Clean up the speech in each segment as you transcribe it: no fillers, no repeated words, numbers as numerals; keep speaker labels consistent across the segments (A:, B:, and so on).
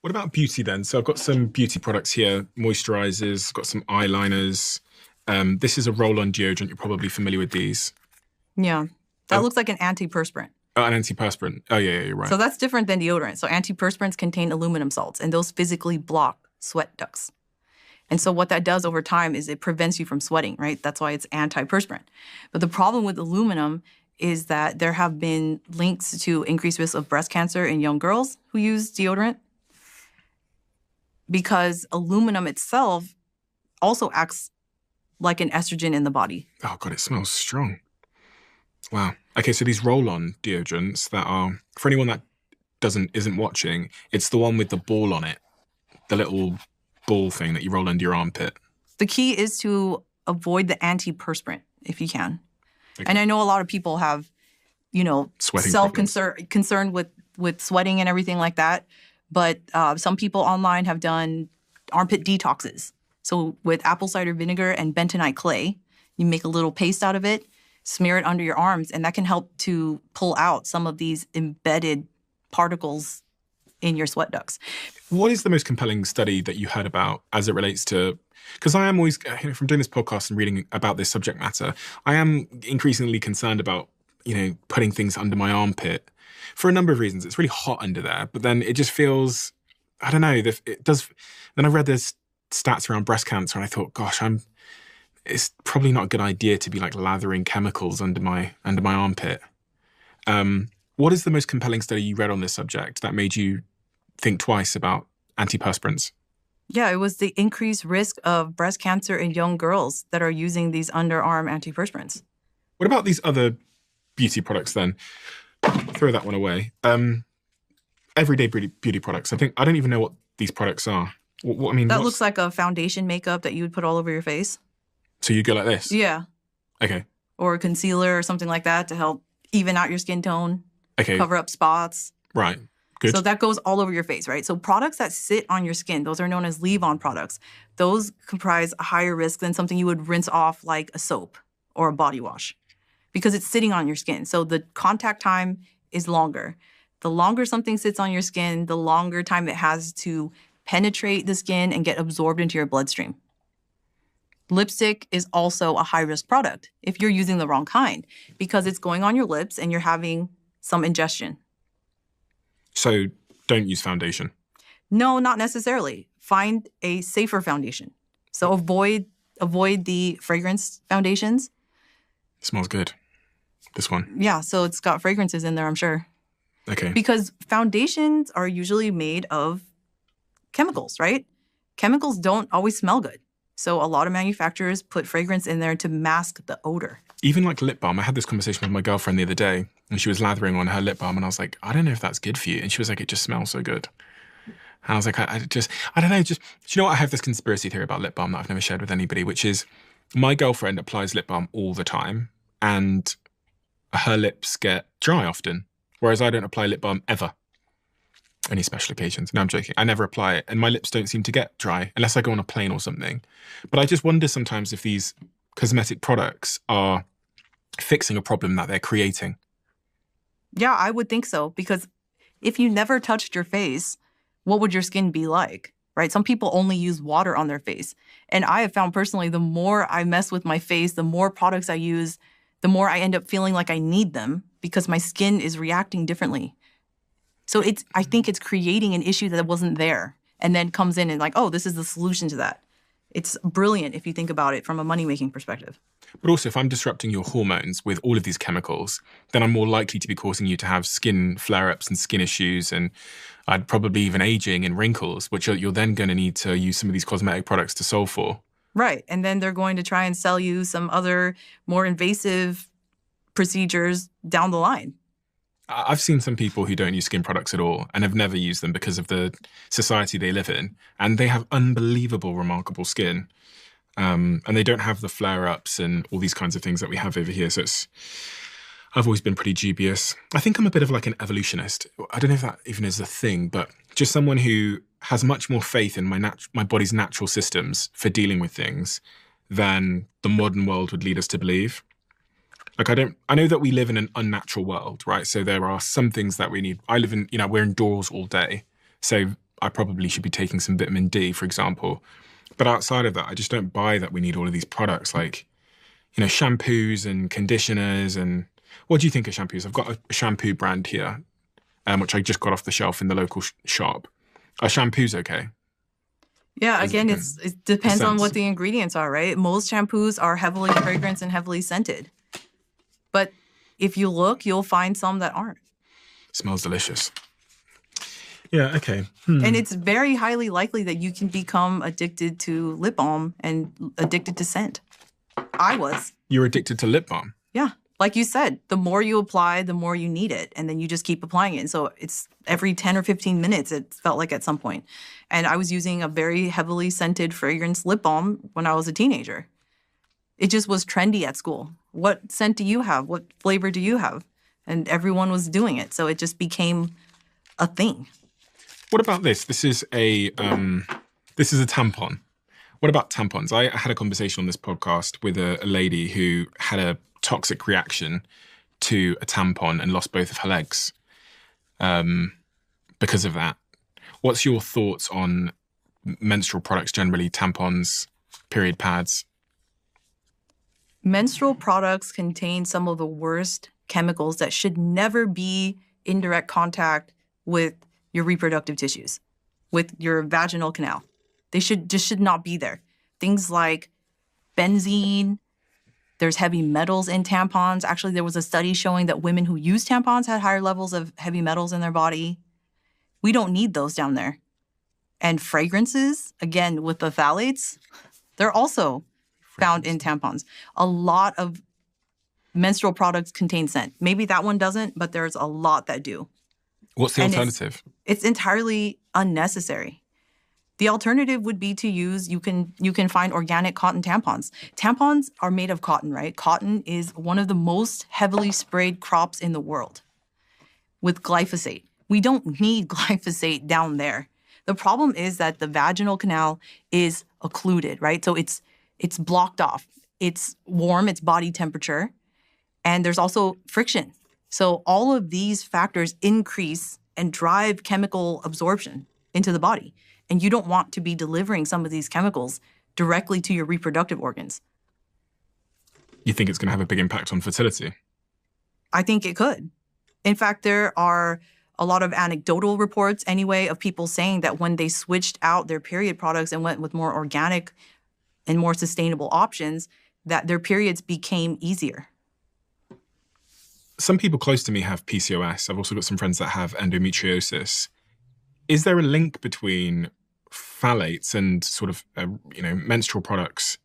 A: What about beauty then? So I've got some beauty products here, moisturizers, got some eyeliners. This is a roll-on deodorant. You're probably familiar with these.
B: Yeah. That looks like an antiperspirant.
A: Oh, an antiperspirant. Oh, yeah, you're right.
B: So that's different than deodorant. So antiperspirants contain aluminum salts, and those physically block sweat ducts. And so what that does over time is it prevents you from sweating, right? That's why it's antiperspirant. But the problem with aluminum is that there have been links to increased risk of breast cancer in young girls who use deodorant, because aluminum itself also acts like an estrogen in the body.
A: Oh, God, it smells strong. Wow. Okay, so these roll-on deodorants that are, for anyone that isn't watching, it's the one with the ball on it, the little ball thing that you roll under your armpit.
B: The key is to avoid the antiperspirant if you can.
A: Okay.
B: And I know a lot of people have, concern with sweating and everything like that. But some people online have done armpit detoxes. So with apple cider vinegar and bentonite clay, you make a little paste out of it, smear it under your arms, and that can help to pull out some of these embedded particles in your sweat ducts.
A: What is the most compelling study that you heard about as it relates to, because I am always, from doing this podcast and reading about this subject matter, I am increasingly concerned about, putting things under my armpit for a number of reasons. It's really hot under there, but then it just feels, I don't know, it does. Then I read there's stats around breast cancer and I thought, gosh, it's probably not a good idea to be like lathering chemicals under my armpit. What is the most compelling study you read on this subject that made you think twice about antiperspirants?
B: Yeah, it was the increased risk of breast cancer in young girls that are using these underarm antiperspirants.
A: What about these other beauty products then? Throw that one away. Everyday beauty products. I don't even know what these products are.
B: That looks like a foundation makeup that you would put all over your face.
A: So you go like this?
B: Yeah.
A: Okay.
B: Or a concealer or something like that to help even out your skin tone.
A: Okay.
B: Cover up spots.
A: Right. Good.
B: So that goes all over your face, right? So products that sit on your skin, those are known as leave-on products. Those comprise a higher risk than something you would rinse off like a soap or a body wash because it's sitting on your skin. So the contact time is longer. The longer something sits on your skin, the longer time it has to penetrate the skin and get absorbed into your bloodstream. Lipstick is also a high-risk product if you're using the wrong kind because it's going on your lips and you're having some ingestion.
A: So don't use foundation?
B: No, not necessarily. Find a safer foundation. So avoid the fragrance foundations.
A: It smells good, this one.
B: Yeah, so it's got fragrances in there, I'm sure.
A: Okay.
B: Because foundations are usually made of chemicals, right? Chemicals don't always smell good. So a lot of manufacturers put fragrance in there to mask the odor.
A: Even like lip balm. I had this conversation with my girlfriend the other day and she was lathering on her lip balm and I was like, I don't know if that's good for you. And she was like, it just smells so good. And I was like, I don't know. Do you know what? I have this conspiracy theory about lip balm that I've never shared with anybody, which is my girlfriend applies lip balm all the time and her lips get dry often, whereas I don't apply lip balm ever. Only special occasions. No, I'm joking. I never apply it. And my lips don't seem to get dry unless I go on a plane or something. But I just wonder sometimes if these cosmetic products are fixing a problem that they're creating.
B: Yeah, I would think so. Because if you never touched your face, what would your skin be like, right? Some people only use water on their face. And I have found personally, the more I mess with my face, the more products I use, the more I end up feeling like I need them because my skin is reacting differently. So I think it's creating an issue that wasn't there and then comes in and like, oh, this is the solution to that. It's brilliant if you think about it from a money-making perspective.
A: But also, if I'm disrupting your hormones with all of these chemicals, then I'm more likely to be causing you to have skin flare-ups and skin issues and I'd probably even aging and wrinkles, which you're then going to need to use some of these cosmetic products to solve for.
B: Right. And then they're going to try and sell you some other more invasive procedures down the line.
A: I've seen some people who don't use skin products at all and have never used them because of the society they live in. And they have unbelievable, remarkable skin. And they don't have the flare-ups and all these kinds of things that we have over here. So I've always been pretty dubious. I think I'm a bit of like an evolutionist. I don't know if that even is a thing, but just someone who has much more faith in my body's natural systems for dealing with things than the modern world would lead us to believe. Like I know that we live in an unnatural world, right? So there are some things that we need. I live in, we're indoors all day. So I probably should be taking some vitamin D, for example. But outside of that, I just don't buy that we need all of these products like, shampoos and conditioners. And what do you think of shampoos? I've got a shampoo brand here, which I just got off the shelf in the local shop. Are shampoos okay?
B: Yeah, again, it depends on what the ingredients are, right? Most shampoos are heavily fragranced and heavily scented. But if you look, you'll find some that aren't.
A: Smells delicious. Yeah, okay.
B: And it's very highly likely that you can become addicted to lip balm and addicted to scent. I was.
A: You're addicted to lip balm?
B: Yeah. Like you said, the more you apply, the more you need it. And then you just keep applying it. And so it's every 10 or 15 minutes, it felt like at some point. And I was using a very heavily scented fragrance lip balm when I was a teenager. It just was trendy at school. What scent do you have? What flavor do you have? And everyone was doing it. So it just became a thing.
A: What about this? This is a tampon. What about tampons? I had a conversation on this podcast with a lady who had a toxic reaction to a tampon and lost both of her legs because of that. What's your thoughts on menstrual products generally, tampons, period pads?
B: Menstrual products contain some of the worst chemicals that should never be in direct contact with your reproductive tissues, with your vaginal canal. They should not be there. Things like benzene, there's heavy metals in tampons. Actually, there was a study showing that women who use tampons had higher levels of heavy metals in their body. We don't need those down there. And fragrances, again, with the phthalates, they're also found in tampons. A lot of menstrual products contain scent. Maybe that one doesn't, but there's a lot that do.
A: What's the alternative?
B: It's entirely unnecessary. The alternative would be to use, you can find organic cotton tampons. Tampons are made of cotton, right? Cotton is one of the most heavily sprayed crops in the world with glyphosate. We don't need glyphosate down there. The problem is that the vaginal canal is occluded, right? So it's blocked off. It's warm, it's body temperature, and there's also friction. So all of these factors increase and drive chemical absorption into the body. And you don't want to be delivering some of these chemicals directly to your reproductive organs.
A: You think it's going to have a big impact on fertility?
B: I think it could. In fact, there are a lot of anecdotal reports anyway of people saying that when they switched out their period products and went with more organic and more sustainable options, that their periods became easier.
A: Some people close to me have PCOS. I've also got some friends that have endometriosis. Is there a link between phthalates and sort of, menstrual products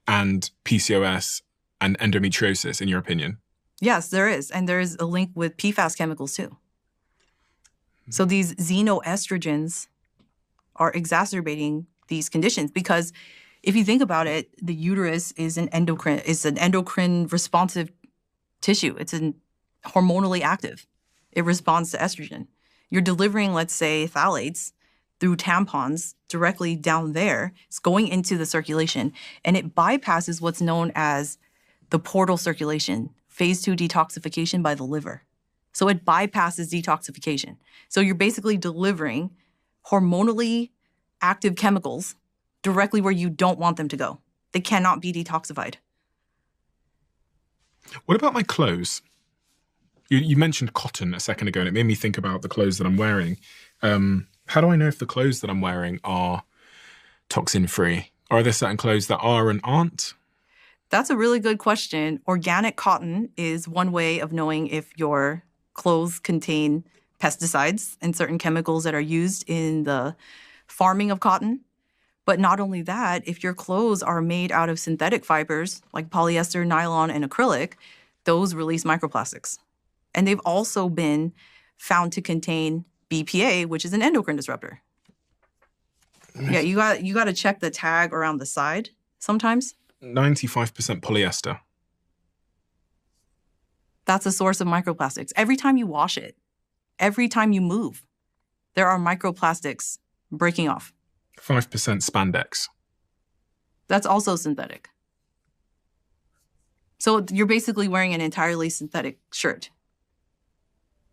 A: and PCOS and endometriosis, in your opinion?
B: Yes, there is. And there is a link with PFAS chemicals too. So these xenoestrogens are exacerbating these conditions because if you think about it, the uterus is an endocrine responsive tissue. It's hormonally active. It responds to estrogen. You're delivering, let's say, phthalates through tampons directly down there. It's going into the circulation, and it bypasses what's known as the portal circulation, phase 2 detoxification by the liver. So it bypasses detoxification. So you're basically delivering hormonally active chemicals directly where you don't want them to go. They cannot be detoxified.
A: What about my clothes? You mentioned cotton a second ago, and it made me think about the clothes that I'm wearing. How do I know if the clothes that I'm wearing are toxin-free? Or are there certain clothes that are and aren't?
B: That's a really good question. Organic cotton is one way of knowing if your clothes contain pesticides and certain chemicals that are used in the farming of cotton. But not only that, if your clothes are made out of synthetic fibers like polyester, nylon, and acrylic, those release microplastics. And they've also been found to contain BPA, which is an endocrine disruptor. Yeah, you got to check the tag around the side sometimes.
A: 95% polyester.
B: That's a source of microplastics. Every time you wash it, every time you move, there are microplastics breaking off.
A: 5% spandex.
B: That's also synthetic. So you're basically wearing an entirely synthetic shirt.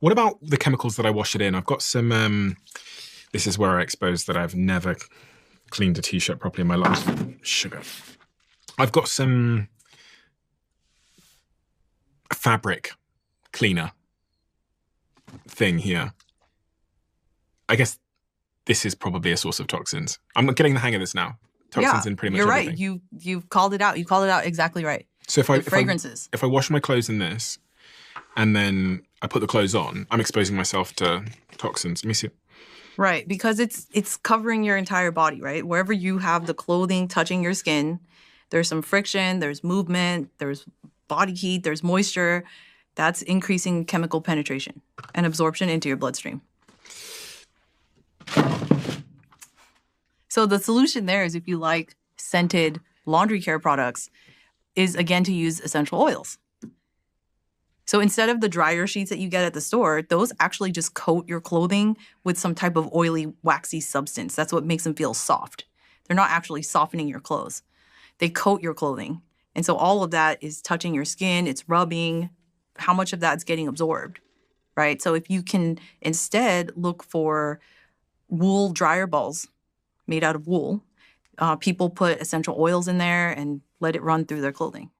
A: What about the chemicals that I wash it in? I've got some, This is where I expose that I've never cleaned a t-shirt properly in my life. Sugar. I've got some fabric cleaner thing here. I guess this is probably a source of toxins. I'm getting the hang of this now. Toxins in pretty much everything.
B: You're right. You've called it out. You called it out exactly right.
A: So
B: fragrances.
A: If I wash my clothes in this and then I put the clothes on, I'm exposing myself to toxins. Let me see.
B: Right, because it's covering your entire body, right? Wherever you have the clothing touching your skin, there's some friction, there's movement, there's body heat, there's moisture. That's increasing chemical penetration and absorption into your bloodstream. So the solution there is, if you like scented laundry care products, is again to use essential oils. So instead of the dryer sheets that you get at the store, those actually just coat your clothing with some type of oily, waxy substance. That's what makes them feel soft. They're not actually softening your clothes. They coat your clothing. And so all of that is touching your skin, it's rubbing. How much of that's getting absorbed, right? So if you can instead look for wool dryer balls made out of wool, people put essential oils in there and let it run through their clothing.